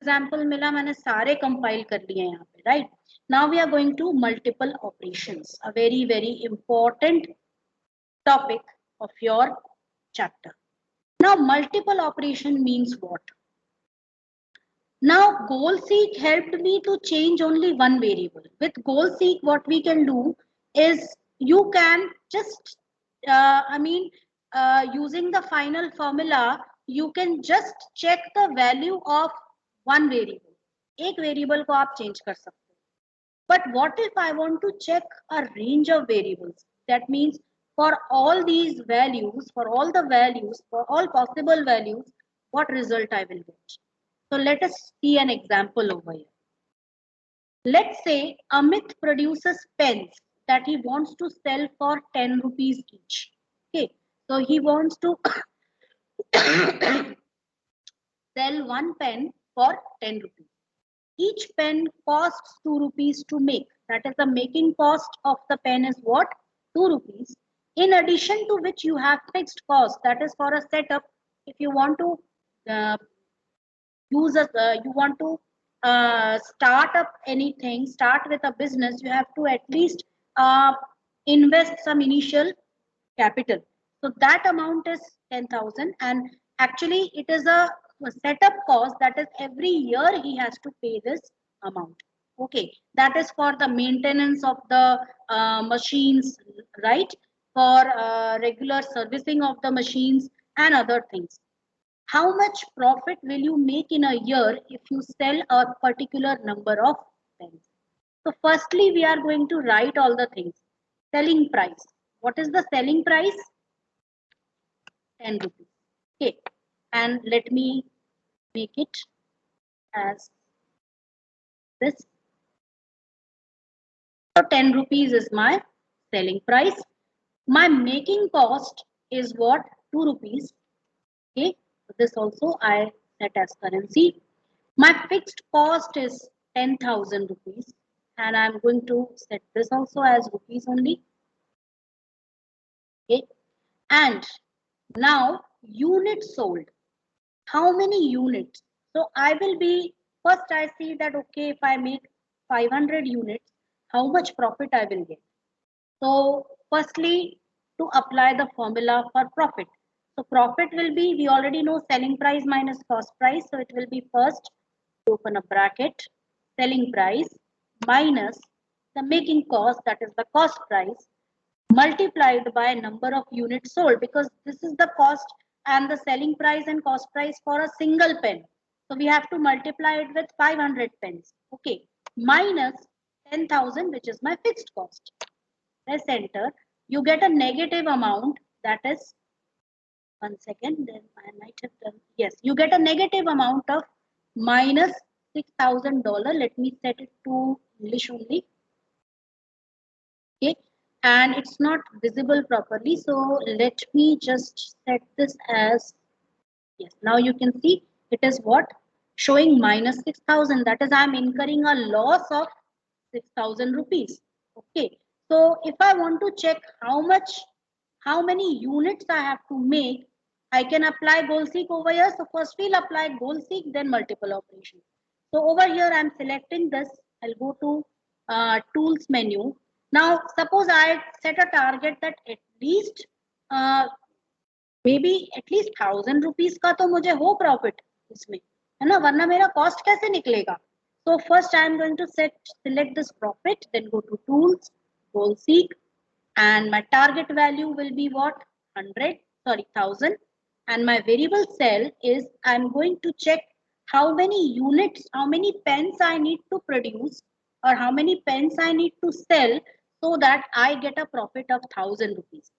Example मिला, मैंने सारे कंपाइल कर लिए यहाँ पे, right. Now we are going to multiple operations, a very very important topic of your chapter. Now, multiple operation means what? Now, goal seek helped me to change only one variable. With goal seek, what we can do is you can just, using the final formula, you can just check the value of one variable. एक variable को आप change कर सकते हो. But what if I want to check a range of variables? That means for all these values, for all the values, for all possible values, what result I will get. So let us see an example over here. Let's say Amit produces pens that he wants to sell for 10 rupees each. Okay, so he wants to sell one pen for 10 rupees. Each pen costs 2 rupees to make. That is, the making cost of the pen is what? 2 rupees. In addition to which you have fixed cost. That is for a setup. If you want to start up anything, start with a business, you have to at least invest some initial capital. So that amount is 10,000, and actually it is a setup cost, that is every year he has to pay this amount. Okay, that is for the maintenance of the machines, right? For regular servicing of the machines and other things. How much profit will you make in a year if you sell a particular number of pens? So firstly, we are going to write all the things. Selling price. What is the selling price? 10 rupees. Okay. And let me make it as this. So 10 rupees is my selling price. My making cost is what? 2 rupees. Okay. This also I set as currency. My fixed cost is 10,000 rupees, and I'm going to set this also as rupees only. Okay. And now units sold. How many units? So I will be, first I see that, okay, if I make 500 units, how much profit I will get. So firstly, to apply the formula for profit. So profit will be, we already know selling price minus cost price. So it will be first, open a bracket, selling price minus the making cost, that is the cost price, multiplied by number of units sold, because this is the cost and the selling price and cost price for a single pen. So we have to multiply it with 500 pens. Okay, minus 10,000, which is my fixed cost. Press enter. You get a negative amount, that is, one second, then I might have done, yes, you get a negative amount of minus $6,000. Let me set it to English only. Okay, and it's not visible properly, so let me just set this as, yes, now you can see it is what, showing minus 6,000. That is, I'm incurring a loss of 6,000 rupees. Okay, so if I want to check how many units I have to make, I can apply goal seek over here. So first we'll apply goal seek, then multiple operations. So over here I'm selecting this. I'll go to tools menu. Now suppose I set a target that at least maybe at least 1,000 rupees का तो मुझे हो profit इसमें, है ना, वरना मेरा cost कैसे निकलेगा. So first I am going to select this profit, then go to tools, goal seek, and my target value will be what, 1,000, and my variable cell is, I'm going to check how many units, how many pens I need to produce, or how many pens I need to sell so that I get a profit of 1,000 rupees.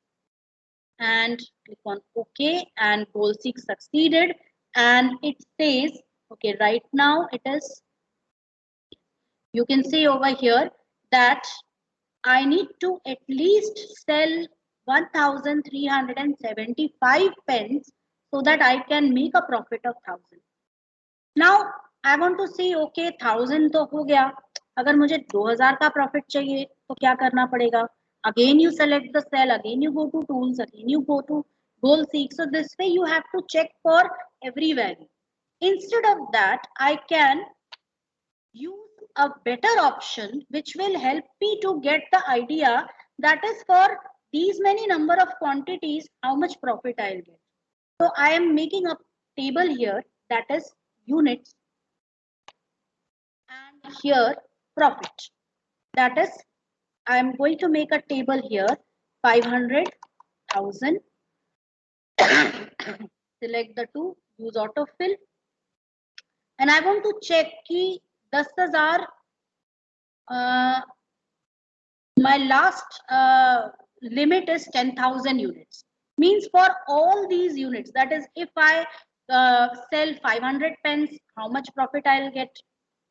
And click on OK, and goal seek succeeded, and it says, okay, right now it is, you can see over here that I need to at least sell 1,375 pens so that I can make a profit of 1,000. Now I want to see, okay, 1,000 तो हो गया, अगर मुझे 2,000 का profit चाहिए तो क्या करना पड़ेगा. Again you select the cell, again you go to tools, again you go to goal seek. So this way you have to check for every value. Instead of that, I can use a better option which will help me to get the idea, that is for these many number of quantities, how much profit I'll get. So I am making a table here, that is units, and here profit. That is, I am going to make a table here, 500,000. Select the two, use autofill, and I want to check कि 10,000 my last limit is 10,000 units. Means for all these units, that is, if I sell 500 pens, how much profit I'll get?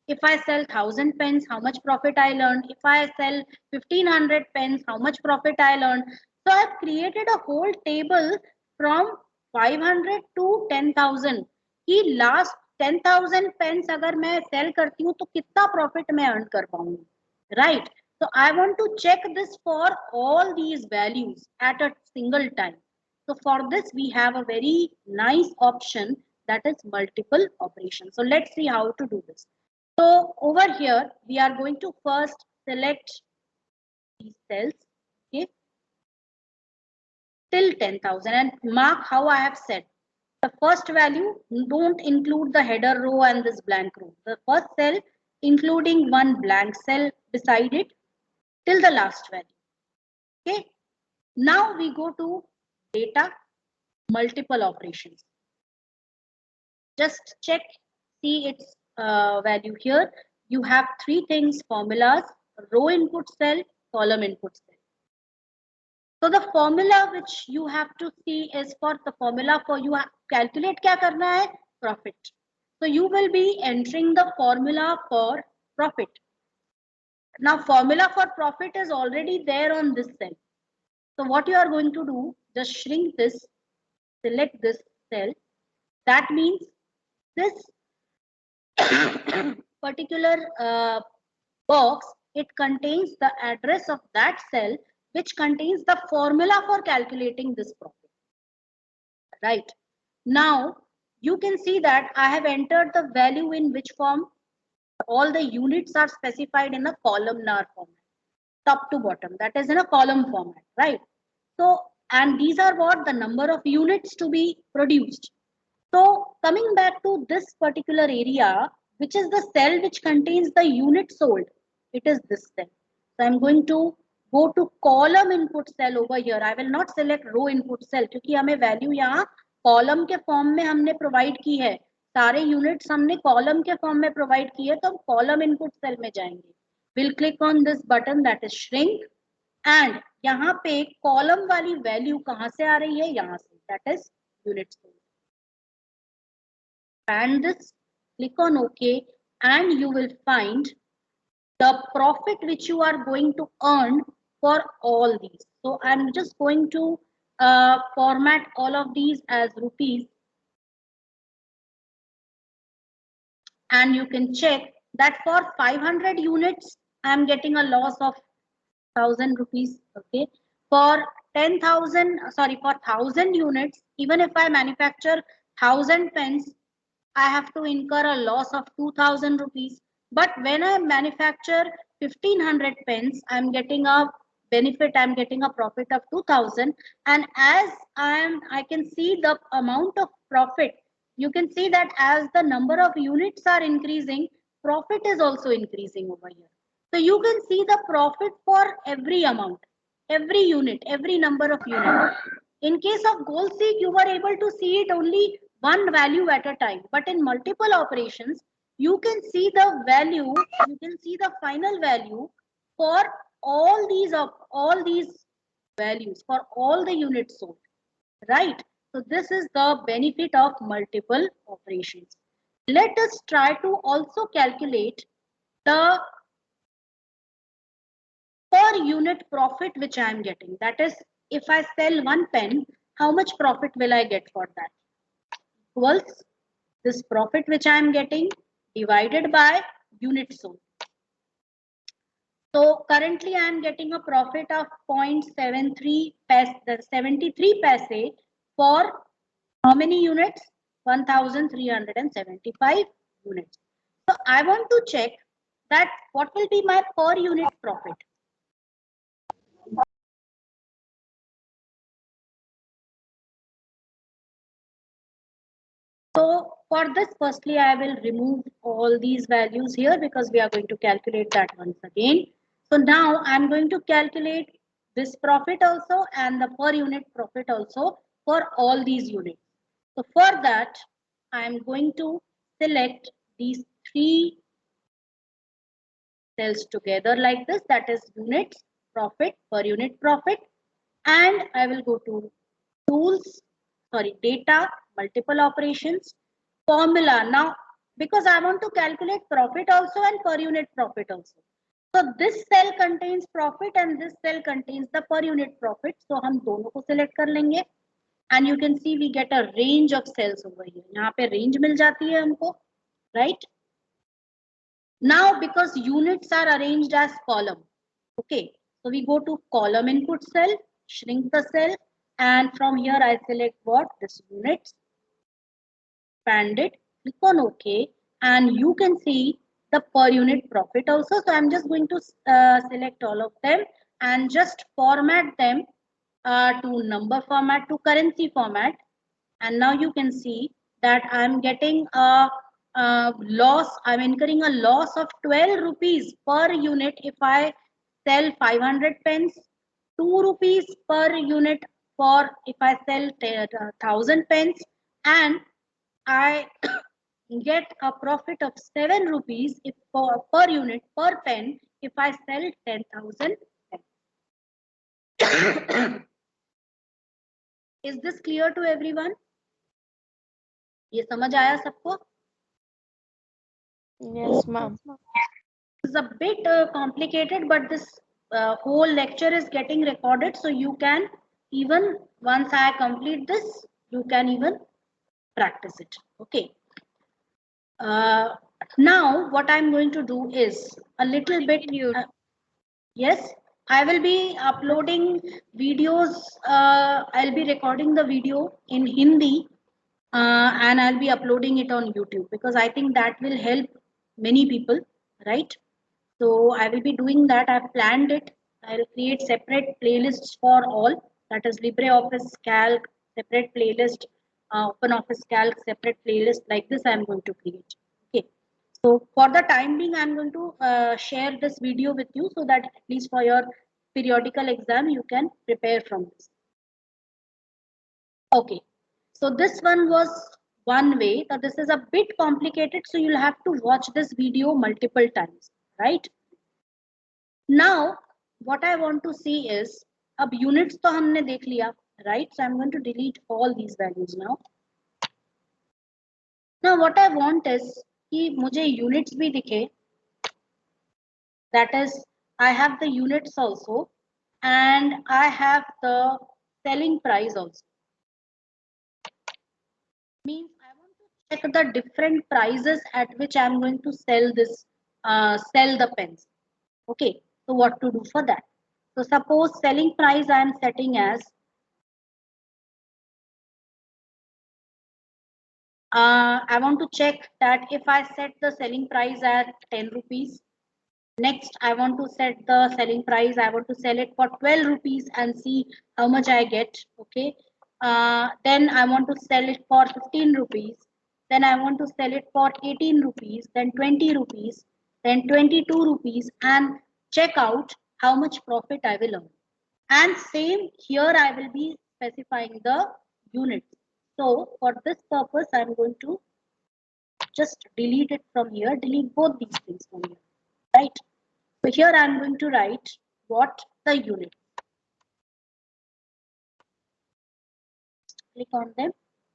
If I sell 1,000 pens, how much profit I'll earn? If I sell 1,500 pens, how much profit I'll earn? So I've created a whole table from 500 to 10,000. कि last 10,000 pens अगर मैं sell करती हूँ तो कितना profit मैं earn कर पाऊंगी, right? So I want to check this for all these values at a single time. So for this, we have a very nice option, that is multiple operations. So let's see how to do this. So over here, we are going to first select these cells, okay, till 10,000, and mark how I have said. The first value, don't include the header row and this blank row. The first cell, including one blank cell beside it, till the last value. Okay. Now we go to data, multiple operations. Just check, see its value here. You have three things: formulas, row input cell, column input cell. So the formula which you have to see is for the formula for you calculate क्या करना है? Profit. So you will be entering the formula for profit. Now formula for profit is already there on this cell. So what you are going to do, just shrink this, select this cell. That means this particular box, it contains the address of that cell, which contains the formula for calculating this profit. Right. Now you can see that I have entered the value in which form? All the units are specified in a columnar format, top to bottom, that is in a column format, right? So, and these are what the number of units to be produced. So coming back to this particular area, which is the cell which contains the unit sold, it is this cell. So I'm going to go to column input cell over here. I will not select row input cell क्योंकि हमें value यहाँ column के form में हमने provide की है. सारे units हमने column के form में provide की है, तो हम column input cell में जाएंगे. We'll click on this button, that is shrink, and यहाँ पे column वाली value कहाँ से आ रही है? यहाँ से, that is unit sold. Expand this, click on OK, and you will find the profit which you are going to earn for all these. So I'm just going to format all of these as rupees, and you can check that for 500 units I'm getting a loss of 1,000 rupees. Okay, for 10,000, sorry, for 1,000 units, even if I manufacture 1,000 pens, I have to incur a loss of 2,000 rupees. But when I manufacture 1,500 pens, I'm getting a benefit, I'm getting a profit of 2,000. And as I can see the amount of profit, you can see that as the number of units are increasing, profit is also increasing over here. So you can see the profit for every amount, every unit, every number of units. In case of goal seek, you were able to see it only one value at a time. But in multiple operations, you can see the value, you can see the final value for all these values, for all the units sold, right? So this is the benefit of multiple operations. Let us try to also calculate the per unit profit which I am getting. That is, if I sell one pen, how much profit will I get for that? Equals this profit which I am getting divided by units sold. So currently I am getting a profit of 0.73 paise, the 73 paise for how many units? 1375 units. So I want to check that what will be my per unit profit. So for this, firstly, I will remove all these values here because we are going to calculate that once again. So now I'm going to calculate this profit also and the per unit profit also for all these units. So for that, I'm going to select these three cells together like this, that is units, profit, per unit profit, and I will go to tools, sorry, data, multiple operations, formula. Now, because I want to calculate profit also and per unit profit also. So this cell contains profit and this cell contains the per unit profit. So हम दोनों को select कर लेंगे. And you can see we get a range of cells over here. यहाँ पे range मिल जाती है हमको, right? Now, because units are arranged as column, okay, so we go to column input cell, shrink the cell, and from here I select what? This units, expand it, click on OK, and you can see the per unit profit also. So I'm just going to select all of them and just format them to number format, to currency format. And now you can see that I'm getting a loss, I'm incurring a loss of 12 rupees per unit if I sell 500 pens, 2 rupees per unit for if I sell 1000 pens, and I get a profit of 7 rupees if per unit per pen if I sell 10,000 pens. Is this clear to everyone? ये समझ आया सबको? Yes, ma'am. It's a bit complicated, but this whole lecture is getting recorded, so you can even once I complete this, you can even practice it. Okay. Now what I'm going to do is a little bit. Yes, I will be uploading videos. I'll be recording the video in Hindi and I'll be uploading it on YouTube because I think that will help many people, right? So I will be doing that. I've planned it. I'll create separate playlists for all. That is LibreOffice Calc, separate playlist, OpenOffice Calc, separate playlist. Like this, I'm going to create. Okay. So for the time being, I'm going to share this video with you so that at least for your periodical exam, you can prepare from this. Okay. So this one was one way. So this is a bit complicated. So you'll have to watch this video multiple times, right? Now, what I want to see is, अब units तो हमने देख लिया, right? So I'm going to delete all these values now. Now, what I want is कि मुझे units भी दिखे. That is, I have the units also, and I have the selling price also. Means I want to check the different prices at which I'm going to sell this, sell the pens. Okay, so what to do for that? So suppose selling price I am setting as I want to check that if I set the selling price at 10 rupees, next I want to set the selling price, I want to sell it for 12 rupees and see how much I get. Okay, then I want to sell it for 15 rupees, then I want to sell it for 18 rupees, then 20 rupees, then 22 rupees, and check out how much profit I will earn. And same here I will be specifying the units. So for this purpose I'm going to just delete it from here, delete both these things from here, right? So here I'm going to write what the unit. Click on them.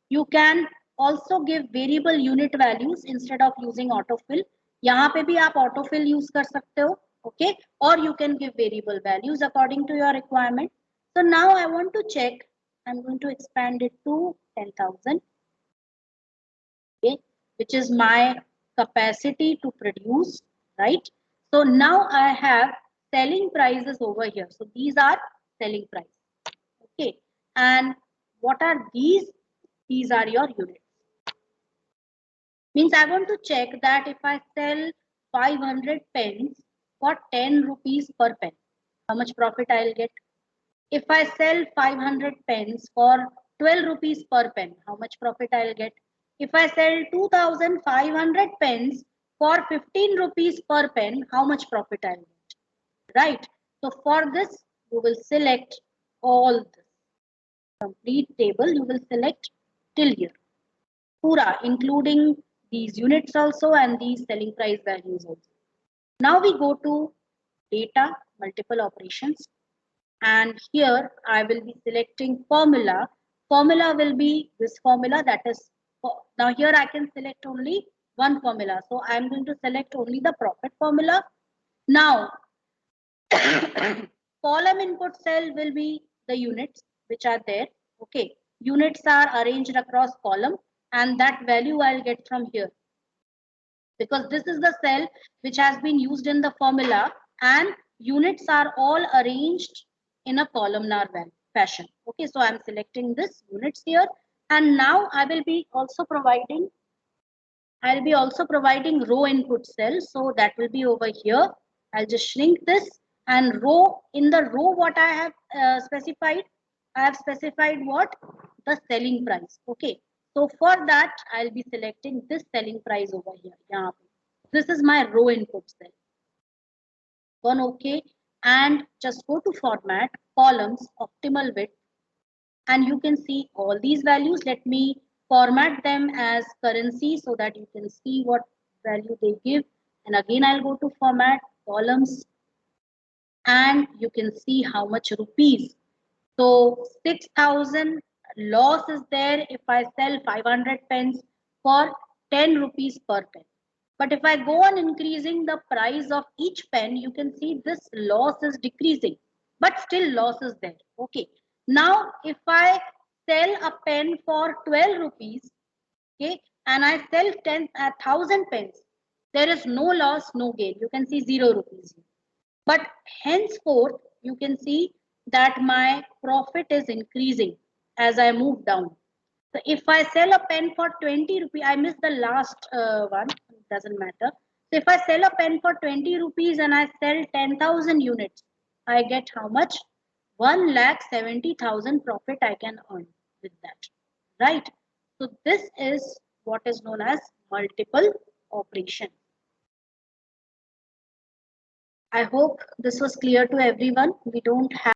You can also give variable unit values instead of using autofill. यहाँ पे भी आप autofill use कर सकते हो, okay? Or you can give variable values according to your requirement. So now I want to check. I'm going to expand it to 10,000. Okay, which is my capacity to produce, right? So now I have selling prices over here. So these are selling price. Okay, and what are these? These are your units. Means I want to check that if I sell 500 pens for 10 rupees per pen, how much profit I'll get? If I sell 500 pens for 12 rupees per pen, how much profit I'll get? If I sell 2500 pens for 15 rupees per pen, how much profit I'll get? Right? So for this, you will select all this complete table. You will select till here. Pura, including these units also and these selling price values also. Now we go to data, multiple operations. And here I will be selecting formula. Formula will be this formula, that is, now here I can select only one formula. So I am going to select only the profit formula. Now column input cell will be the units which are there. Okay, units are arranged across column and that value I'll get from here, because this is the cell which has been used in the formula and units are all arranged in a columnar fashion. Okay, so I'm selecting this units here, and now I'll be also providing row input cell, so that will be over here. I'll just shrink this, and row, in the row what I have specified, I have specified what? The selling price. Okay, so for that I'll be selecting this selling price over here. Yeah, this is my row input cell. One okay, and just go to format, columns, optimal width, and you can see all these values. Let me format them as currency so that you can see what value they give. And again, I'll go to format, columns, and you can see how much rupees. So 6,000 loss is there if I sell 500 pens for 10 rupees per pen. But if I go on increasing the price of each pen, you can see this loss is decreasing, but still loss is there. Okay. Now, if I sell a pen for 12 rupees, okay, and I sell 10,000 pens, there is no loss, no gain. You can see 0 rupees. But henceforth, you can see that my profit is increasing as I move down. So if I sell a pen for 20 rupees, I missed the last one, it doesn't matter. So if I sell a pen for 20 rupees and I sell 10,000 units, I get how much? 1,70,000 profit I can earn with that, right? So this is what is known as multiple operation. I hope this was clear to everyone. We don't have